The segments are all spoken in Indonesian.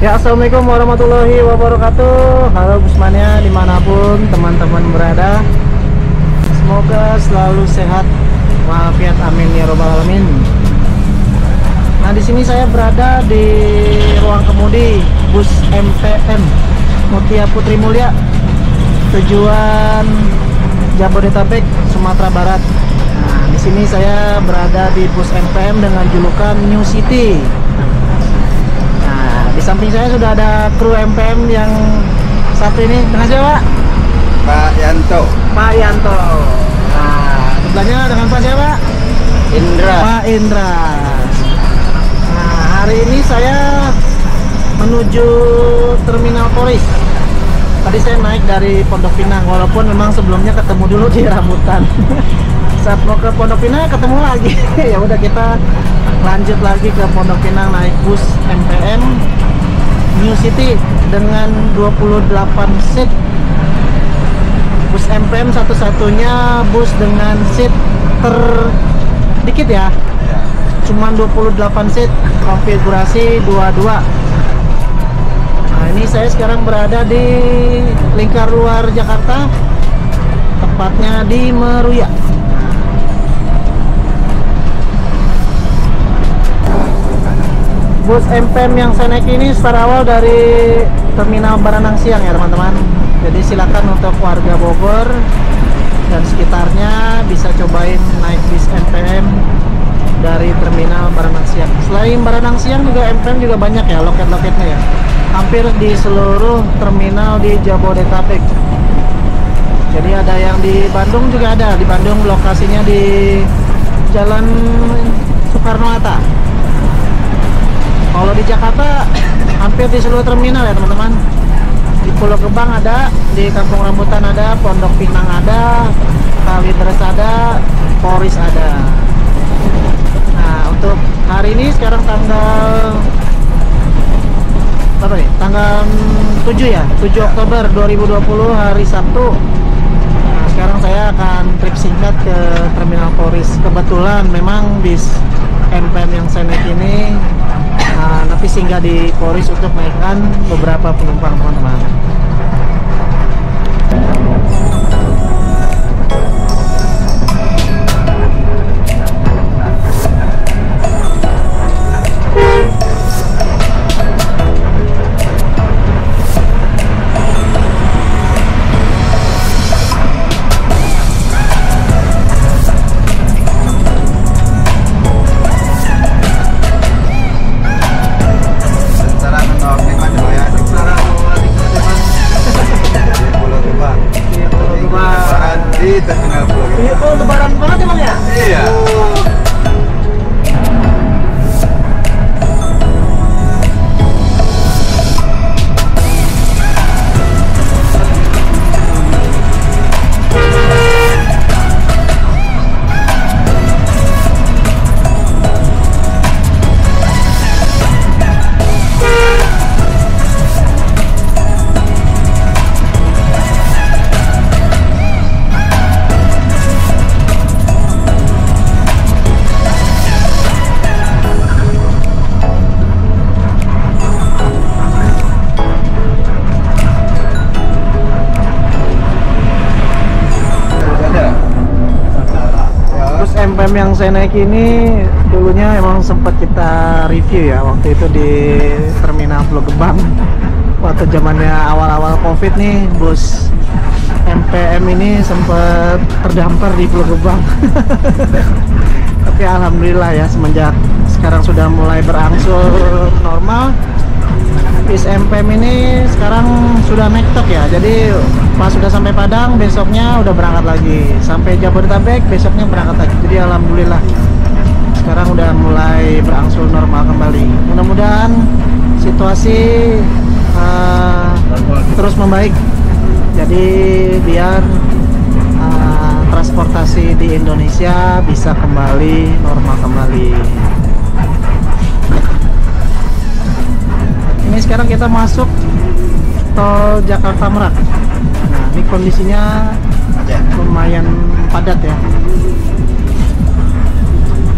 Ya, assalamualaikum warahmatullahi wabarakatuh. Halo Busmania dimanapun teman-teman berada, semoga selalu sehat walafiat, amin ya robbal alamin. Nah, di sini saya berada di ruang kemudi bus MPM Mutia Putri Mulia, tujuan Jabodetabek, Sumatera Barat. Nah, di sini saya berada di bus MPM dengan julukan New City. Di samping saya sudah ada kru MPM yang satu ini. Dengan siapa? Pak Yanto. Pak Yanto. Nah, sebelahnya dengan Pak siapa? Indra. Pak Indra. Nah, hari ini saya menuju Terminal Polis. Tadi saya naik dari Pondok Pinang, walaupun memang sebelumnya ketemu dulu di Rambutan. Saat mau ke Pondok Pinang ketemu lagi. Ya udah, kita lanjut lagi ke Pondok Pinang naik bus MPM New City dengan 28 seat. Bus MPM satu-satunya bus dengan seat terdikit ya. Cuman 28 seat, konfigurasi 22. Nah, ini saya sekarang berada di lingkar luar Jakarta, tepatnya di Meruya. Bus MPM yang saya naik ini start awal dari Terminal Baranang Siang ya teman-teman. Jadi silakan untuk warga Bogor dan sekitarnya bisa cobain naik bis MPM dari Terminal Baranang Siang. Selain Baranang Siang juga MPM juga banyak ya loket-loketnya ya. Hampir di seluruh terminal di Jabodetabek. Jadi ada yang di Bandung juga ada. Di Bandung lokasinya di Jalan Soekarno-Hatta. Kalau di Jakarta hampir di seluruh terminal ya teman-teman. Di Pulau Gebang ada, di Kampung Rambutan ada, Pondok Pinang ada, Kalideres ada, Poris ada. Nah, untuk hari ini sekarang tanggal berapa nih? Tanggal 7 ya, 7 Oktober 2020 hari Sabtu. Nah, sekarang saya akan trip singkat ke Terminal Poris. Kebetulan memang bis MPM yang saya naik ini nanti singgah di Poris untuk naikkan beberapa penumpang teman-teman. Oh, lebaran banget emang ya? Iya. MPM yang saya naik ini dulunya emang sempat kita review ya waktu itu di Terminal Pulau Gebang. Waktu zamannya awal-awal COVID nih, bus MPM ini sempat terdampar di Pulau Gebang. Tapi alhamdulillah ya, semenjak sekarang sudah mulai berangsur normal, bis MPM ini sekarang sudah nektok ya. Jadi pas sudah sampai Padang, besoknya udah berangkat lagi. Sampai Jabodetabek, besoknya berangkat lagi. Jadi alhamdulillah sekarang udah mulai berangsur normal kembali. Mudah-mudahan situasi terus membaik. Jadi biar transportasi di Indonesia bisa kembali normal kembali. Ini sekarang kita masuk tol Jakarta Merak. Nah, ini kondisinya lumayan padat ya.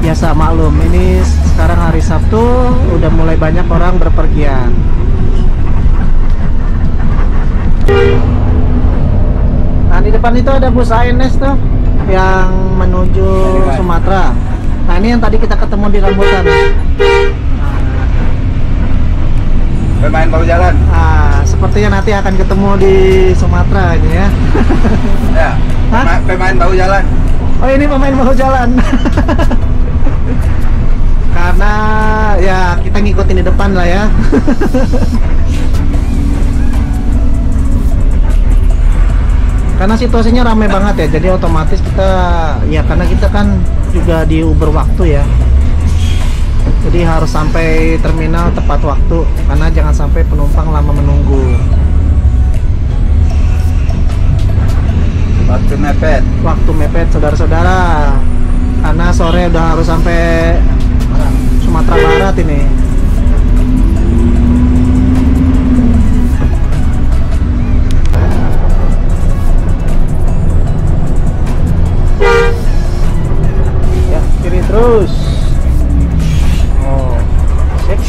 Biasa maklum, ini sekarang hari Sabtu, udah mulai banyak orang berpergian. di depan itu ada bus ANS tuh yang menuju Sumatera. Nah ini yang tadi kita ketemu di rambutan. Pemain bahu jalan. Sepertinya nanti akan ketemu di Sumatera ini ya. Ya. Pemain bahu jalan. Oh ini pemain bahu jalan. Karena ya kita ngikutin di depan lah ya. Karena situasinya ramai banget ya, jadi otomatis kita ya karena kita kan juga di Uber waktu ya. Jadi harus sampai terminal tepat waktu karena jangan sampai penumpang lama menunggu. Waktu mepet Saudara-saudara. Karena sore udah harus sampai Sumatera Barat ini. Ya, kiri terus. Oh, sip.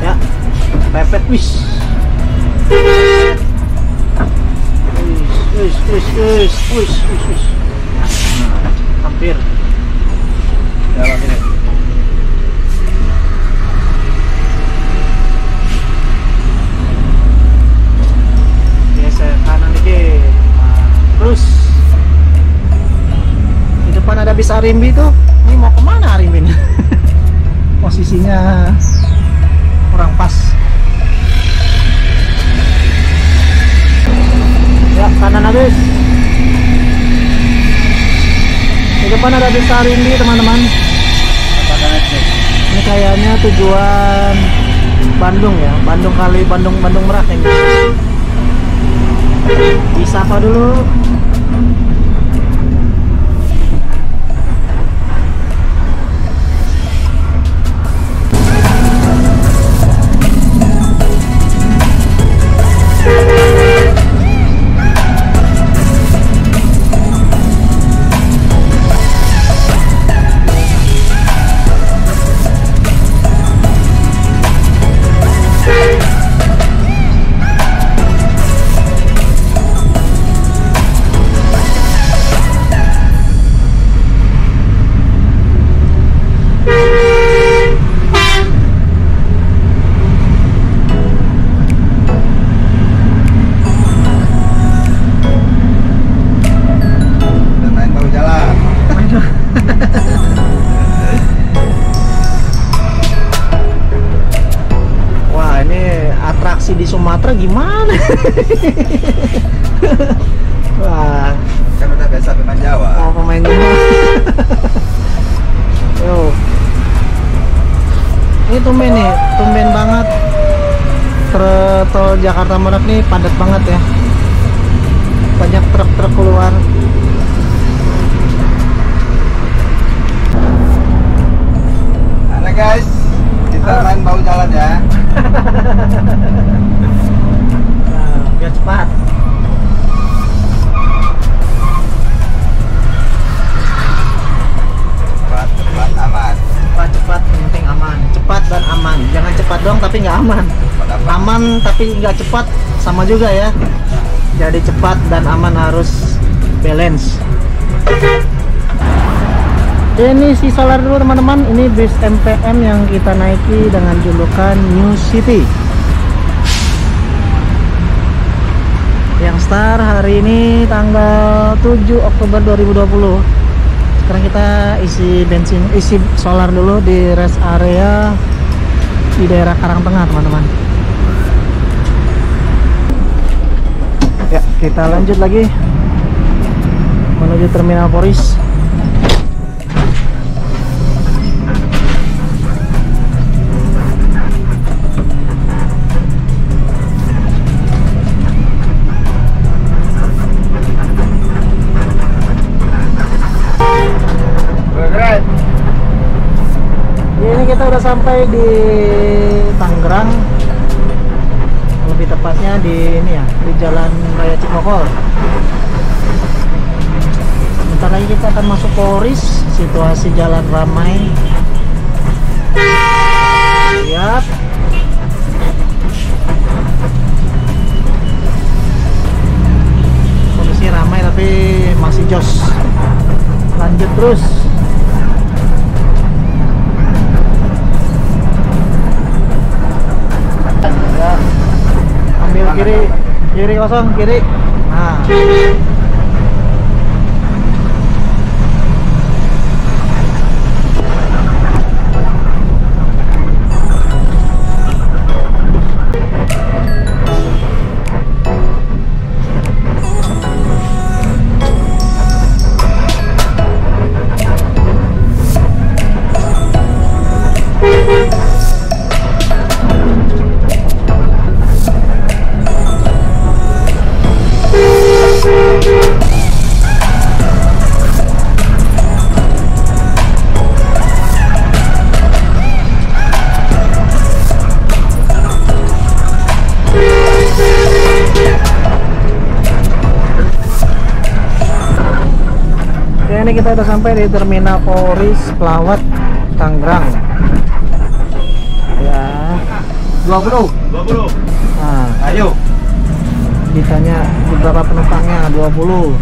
Ya, pepet wis. Wis. Hampir. Jalan ini. Geser kanan dikit. Terus di depan ada bis Arimbi tuh. Ini mau kemana Arimbi? Posisinya kurang pas. Ya, kanan habis. Di depan ada bis Arimbi teman-teman. Ini kayaknya tujuan Bandung ya, Bandung Merak ini. Disapa dulu. Di Sumatera gimana? Wah, kan udah biasa pemain Jawa. Oh, pemain Jawa. Yo. Ini tumben banget. Tol Jakarta Merak nih padat banget ya. Banyak truk-truk keluar. Halo guys, kita main bahu jalan ya. Biar cepat. Cepat aman. Cepat yang penting aman. Cepat dan aman. Jangan cepat dong tapi nggak aman. Aman tapi nggak cepat sama juga ya. Jadi cepat dan aman harus balance. Ini si solar dulu teman-teman. Ini bis MPM yang kita naiki dengan julukan New City. Yang start hari ini tanggal 7 Oktober 2020. Sekarang kita isi solar dulu di rest area di daerah Karangtengah teman-teman. Ya, kita lanjut lagi menuju Terminal Poris. Ini kita udah sampai di Tangerang, lebih tepatnya di ini ya, di Jalan Raya Cikokol. Bentar lagi kita akan masuk Poris. Situasi jalan ramai. Siap. Kondisi ramai terus. Ya. Ambil kiri kosong, kiri. Nah. Ini kita udah sampai di Terminal Polris Pelawat Tangerang. Ya. 20. Nah, Ayo. ditanya beberapa penumpangnya 20.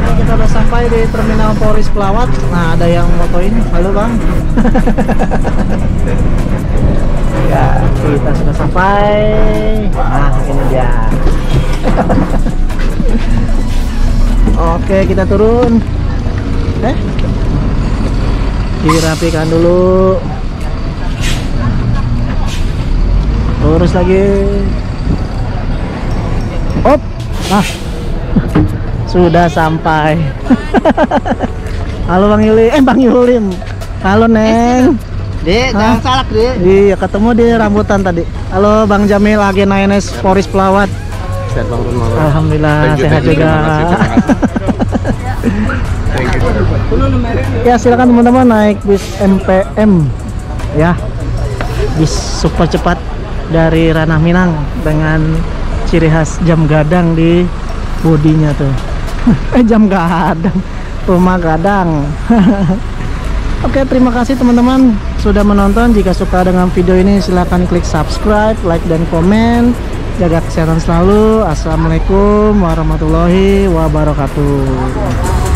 Ini kita udah sampai di Terminal Polris Pelawat. Nah, ada yang motoin. Halo, Bang. Ya, kita sudah sampai. Nah, ini dia. Oke, kita turun. Dirapikan dulu. Lurus lagi. Op. Nah. Sudah sampai. Halo Bang Yuli. Bang Yulim. Halo Neng. Dek, jangan salak, Dek. Iya, ketemu di rambutan tadi. Halo Bang Jamil, agen ANS Polris Pelawat. Sehat Bang Run. Alhamdulillah sehat juga. Ya, silakan teman-teman naik bis MPM ya. Bis super cepat dari Ranah Minang dengan ciri khas jam gadang di bodinya tuh. Jam gadang, rumah gadang. Oke, terima kasih teman-teman sudah menonton. Jika suka dengan video ini silahkan klik subscribe, like dan komen. Jaga kesehatan selalu. Assalamualaikum warahmatullahi wabarakatuh.